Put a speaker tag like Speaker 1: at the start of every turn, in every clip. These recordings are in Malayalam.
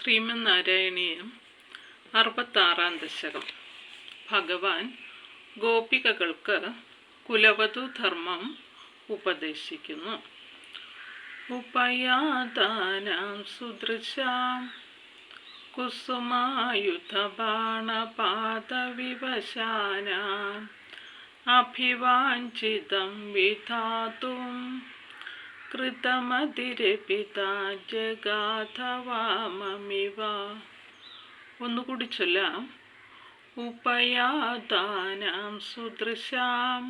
Speaker 1: ശ്രീമന്നാരായണീയം 66-ാം ദശകം. ഭഗവാൻ ഗോപികകൾക്ക് കുലവധൂധർമ്മം ഉപദേശിക്കുന്നു. ഉപയാതാനാം സുദൃശാം കുസുമായുധബാണപാദവിവശാനാം അഭിവാഞ്ചിതം വിധാതും കൃതമതിരപിതാ ജഗാധവാമമിവ. ഒന്നുകൂടി ചൊല്ലാം. ഉപയാതാനാം സുദൃശാം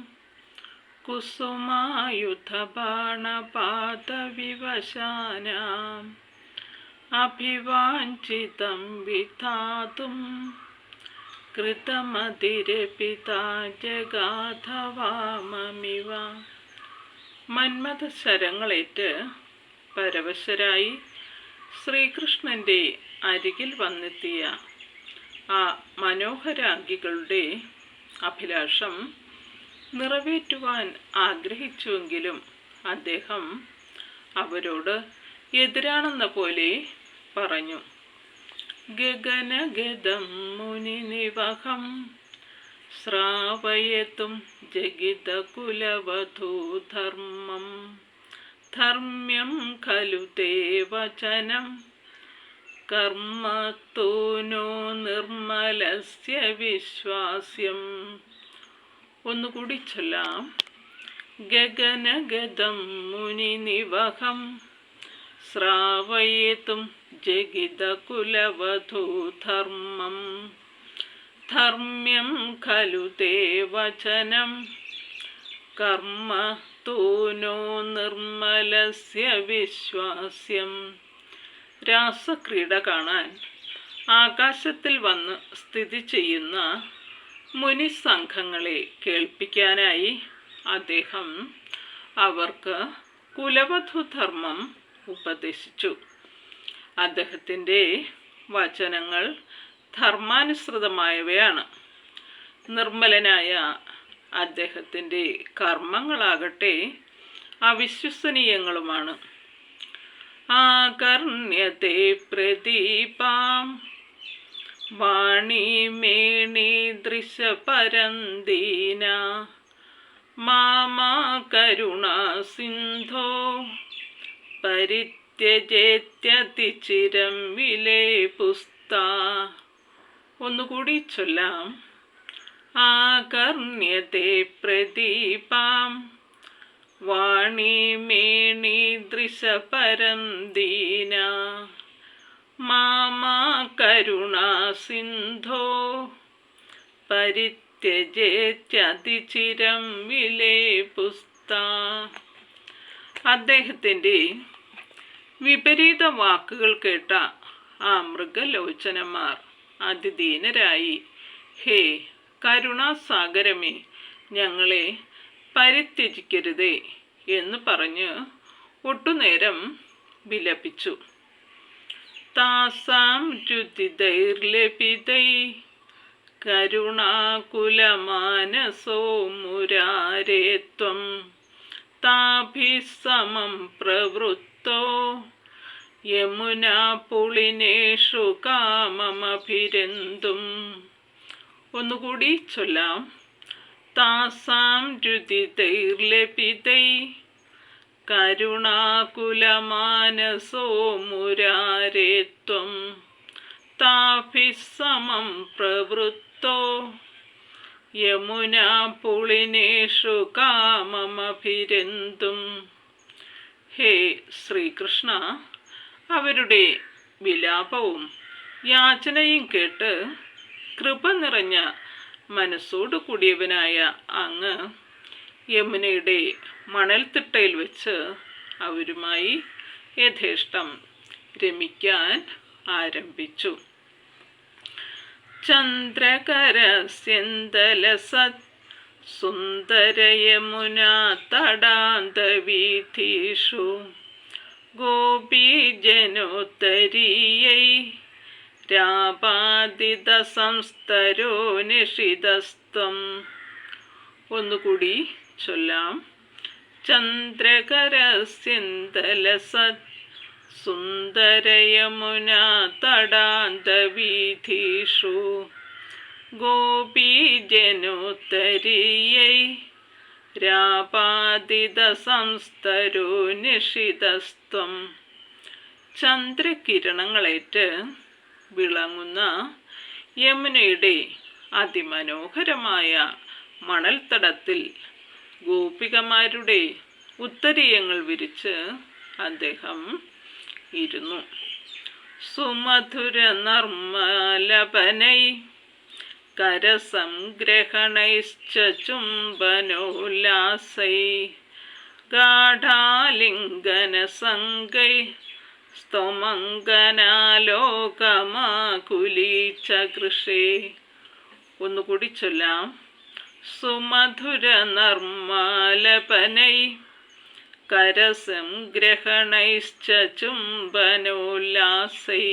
Speaker 1: കുസുമായുധബാണപാദവിവശാനാം അഭിവാഞ്ചിതം വിധാതും കൃതമതിരപിതാ ജഗാധവാമമിവ. മന്മഥ ശരങ്ങളേറ്റ് പരവശരായി ശ്രീകൃഷ്ണൻ്റെ അരികിൽ വന്നെത്തിയ ആ മനോഹരാംഗികളുടെ അഭിലാഷം നിറവേറ്റുവാൻ ആഗ്രഹിച്ചുവെങ്കിലും അദ്ദേഹം അവരോട് എതിരാണെന്ന പോലെ പറഞ്ഞു. ഗഗനഗതം മുനിനിവഹം ശ്രാവയതും ജഗിതകുലവധൂധർമ്മം ധർമ്മ്യം ഖലു തേ വചനം കർമ്മത്തൂനോ നിർമ്മലസ്യ വിശ്വാസ്യം. ഒന്നുകൂടി ചൊല്ലാം. ഗഗനഗതം മുനിനിവഹം ശ്രാവയതും ജഗിതകുലവധൂധർമ്മം ധർമ്മ്യം ഖലു തേ വചനം കർമ്മ തൂനോ നിർമ്മലസ്യ വിശ്വാസ്യം. രാസക്രീഡ കാണാൻ ആകാശത്തിൽ വന്ന് സ്ഥിതി ചെയ്യുന്ന മുനിസംഘങ്ങളെ കേൾപ്പിക്കാനായി അദ്ദേഹം അവർക്ക് കുലവധൂധർമ്മം ഉപദേശിച്ചു. അദ്ദേഹത്തിൻ്റെ വചനങ്ങൾ ധർമാനുസൃതമായവയാണ്. നിർമ്മലനായ അദ്ദേഹത്തിൻ്റെ കർമ്മങ്ങളാകട്ടെ അവിശ്വസനീയങ്ങളുമാണ്. ആകർണ്യത്തെ പ്രദീപാം വാണിമേണി ദൃശപരന്തീന മാമാ കരുണാ സിന്ധോ പരിത്യജേത്യതിചിരം വിലേപുസ്ത. ഒന്നുകൂടി ചൊല്ലാം. ആകർണ്യത്തെ പ്രദീപാം വാണിമേണി ദൃശപരന്തീന മാമാ കരുണാ സിന്ധോ പരിത്യജേത്യതിചിരം വിലേപുസ്ത. അദ്ദേഹത്തിൻ്റെ വിപരീത വാക്കുകൾ കേട്ട ആ മൃഗലോചനന്മാർ അതിദീനരായി, ഹേ കരുണാസാഗരമേ, ഞങ്ങളെ പരിത്യജിക്കരുതേ എന്ന് പറഞ്ഞ് ഒട്ടുനേരം വിലപിച്ചു. താസാം രുതിദൈർലപിതൈ കരുണാകുലമാനസോ മുരാരേ ത്വം താഭിസ്സമം പ്രവൃത്തോ യമുനാ പുളിനേഷു കാമമഭിരന്തും. ഒന്നുകൂടി ചൊല്ലാം. താസാം രുതിദൈർലപിതൈ കരുണാകുലമാനസോ മുരാരേ ത്വം താഭിസ്സമം പ്രവൃത്തോ യമുനാ പുളിനേഷു കാമമഭിരന്തും. ഹേ ശ്രീകൃഷ്ണ, അവരുടെ വിലാപവും യാചനയും കേട്ട് കൃപ നിറഞ്ഞ മനസ്സോടു കൂടിയവനായ അങ്ങ് യമുനയുടെ മണൽത്തിട്ടയിൽ വെച്ച് അവരുമായി യഥേഷ്ടം രമിക്കാൻ ആരംഭിച്ചു. ചന്ദ്രകരസ്യന്തലസത് സുന്ദരയമുനാ തടാന്തവീഥീഷു ഗോപീജനോത്തരീയൈ രാപാദിത സംസ്തരോ നിഷിതസ്ത്വം. ഒന്നുകൂടി ചൊല്ലാം. ചന്ദ്രകരസ്യന്തലസത് സുന്ദരയമുനാ തടാന്തവീഥീഷു ഗോപീജനോത്തരീയൈ രാപാദിത സംസ്തരോ നിഷിതസ്ത്വം. ചന്ദ്രകിരണങ്ങളേറ്റ് വിളങ്ങുന്ന യമുനയുടെ അതിമനോഹരമായ മണൽത്തടത്തിൽ ഗോപികമാരുടെ ഉത്തരീയങ്ങൾ വിരിച്ച് അദ്ദേഹം ഇരുന്നു. സുമധുര നർമ്മലപനൈ കരസംഗ്രഹണൈശ്ച ചുംബനോല്ലാസൈ ഗാഢാലിംഗനസംഗൈ സ്തോമംഗനാലോകമാകുലീചകൃഷേ. ഒന്നുകൂടി ചൊല്ലാം. സുമധുര നർമ്മലപനൈ കരസംഗ്രഹണൈശ്ച ചുംബനോല്ലാസൈ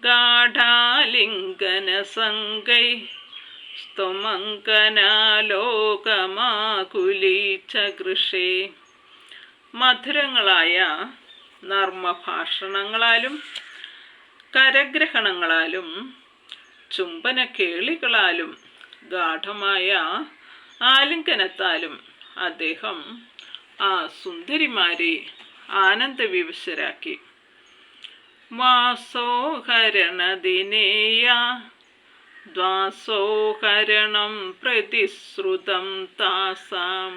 Speaker 1: ഗാഢാലിംഗനസംഗൈ സ്തോമംഗനാലോകമാകുലീചകൃഷേ. മധുരങ്ങളായ നർമ്മഭാഷണങ്ങളാലും കരഗ്രഹണങ്ങളാലും ചുംബനക്കേളികളാലും ഗാഠമായ ആലിംഗനത്താലും അദ്ദേഹം ആ സുന്ദരിമാരെ ആനന്ദവിവശരാക്കി. വാസോഹരണദിനേയ ദ്വാസോഹരണം പ്രതിശ്രുതം താസാം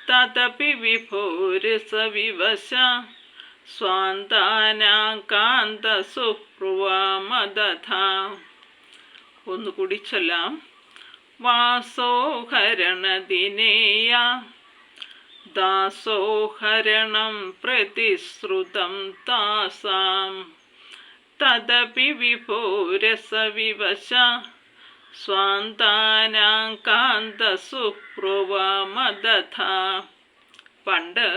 Speaker 1: തദപി വിഭോരസവിവശ സ്വാന്താനാകാന്തസുപ്രുവാമദധാ. ഒന്നുകൂടി ചൊല്ലാം. വാസോഹരണദിനേയ ദാസോഹരണം പ്രതിശ്രുതം താസാം തദപി വിഭോരസവിവശ സ്വാന്താനാകാന്തസുപ്രുവാമദധാ. പണ്ട്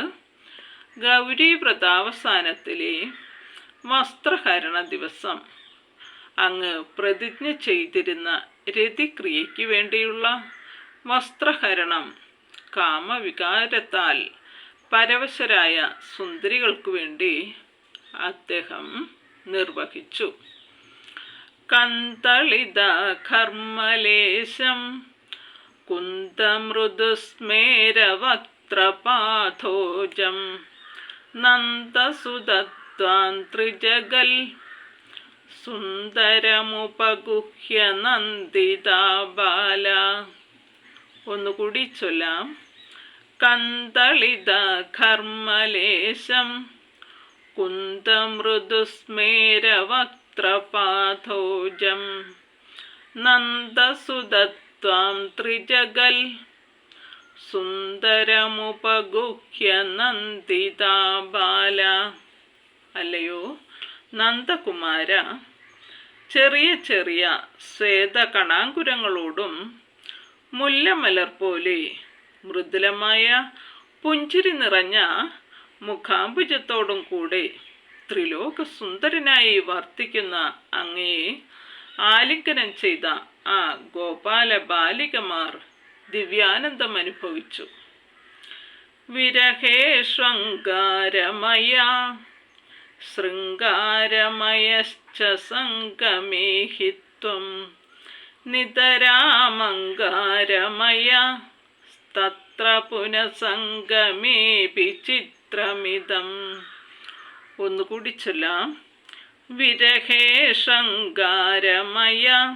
Speaker 1: ഗൗരീവ്രതാവസാനത്തിലെ വസ്ത്രഹരണ ദിവസം അങ്ങ് പ്രതിജ്ഞ ചെയ്തിരുന്ന രതിക്രിയയ്ക്ക് വേണ്ടിയുള്ള വസ്ത്രഹരണം കാമവികാരത്താൽ പരവശരായ സുന്ദരികൾക്കു വേണ്ടി അദ്ദേഹം നിർവഹിച്ചു. കന്തളിത ഘർമ്മലേശം കുന്തമൃദുസ്മേരവക്ത്രപാഥോജം നന്ദസുതത്വാന്ത്രിജഗൽ സുന്ദരമുപഗുഹ്യ നന്ദിതാ ബാല. ഒന്നുകൂടി ചൊല്ലാം. കന്തളിത ഘർമ്മലേശം കുന്തമൃദുസ്മേരവക്ത്രപാഥോജം നന്ദസുതത്വാം ത്രിജഗൽ സുന്ദരമുപഗുഹ്യ നന്ദിതാ ബാല. അല്ലയോ നന്ദകുമാര, ചെറിയ ചെറിയ ശ്വേതകണാങ്കുരങ്ങളോടും മുല്ലമലർ പോലെ മൃദുലമായ പുഞ്ചിരി നിറഞ്ഞ മുഖാംബുജത്തോടും കൂടെ ത്രിലോക സുന്ദരനായി വർത്തിക്കുന്ന അങ്ങയെ ആലിംഗനം ചെയ്ത ആ ഗോപാല ബാലികമാർ ദിവ്യാനന്ദം അനുഭവിച്ചു. വിരഹേഷ്വങ്കാരമയ ശൃംഗാരമയശ്ച സംഗമേഹിത്വം നിതരാമങ്കാരമയ തത്ര പുനഃസംഗമേപി ചിത്രമിതം. ഒന്നുകൂടി ചൊല്ലാം. വിരഹേഷങ്കാരമയ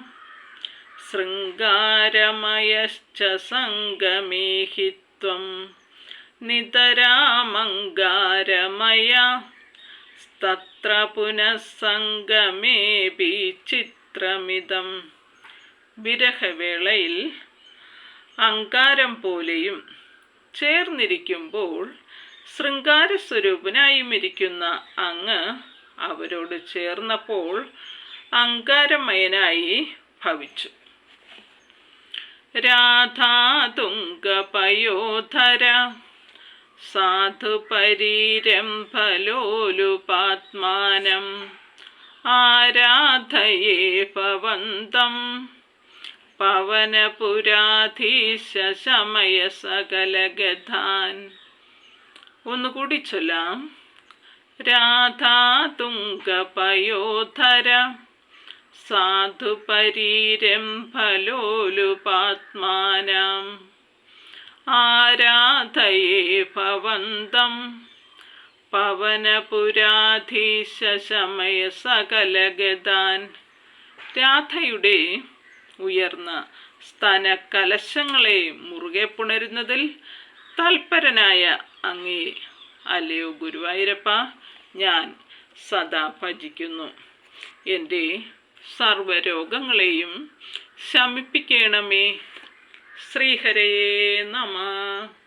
Speaker 1: ശൃംഗാരമയശ്ച സംഗമേഹിത്വം നിതരാമങ്കാരമയ തത്ര പുനഃസംഗമേപി ചിത്രമിതം. വിരഹവേളയിൽ അങ്കാരം പോലെയും ചേർന്നിരിക്കുമ്പോൾ ശൃംഗാരസ്വരൂപനായും ഇരിക്കുന്ന അങ്ങ് അവരോട് ചേർന്നപ്പോൾ അങ്കാരമയനായി ഭവിച്ചു. രാധാതുംഗപയോധര സാധുപരീരംഭലോലുപാത്മാനം ആരാധയേ ഭവന്തം പവനപുരാധീശ ശമയ സകലഗതാൻ. ഒന്നുകൂടി ചൊല്ലാം. രാധാതുംഗപയോധര സാധുപരീരംഭലോലുപാത്മാനം ആരാധയേ ഭവന്തം പവനപുരാധീശ ശമയ സകലഗതാൻ. രാധയുടെ ഉയർന്ന സ്തനകലശങ്ങളെ മുറുകെ പുണരുന്നതിൽ തൽപരനായ അങ്ങേ അല്ലയോ ഗുരുവായൂരപ്പ ഞാൻ സദാ ഭജിക്കുന്നു. എൻ്റെ സർവരോഗങ്ങളെയും ശമിപ്പിക്കണമേ. ശ്രീഹരേ നമഃ.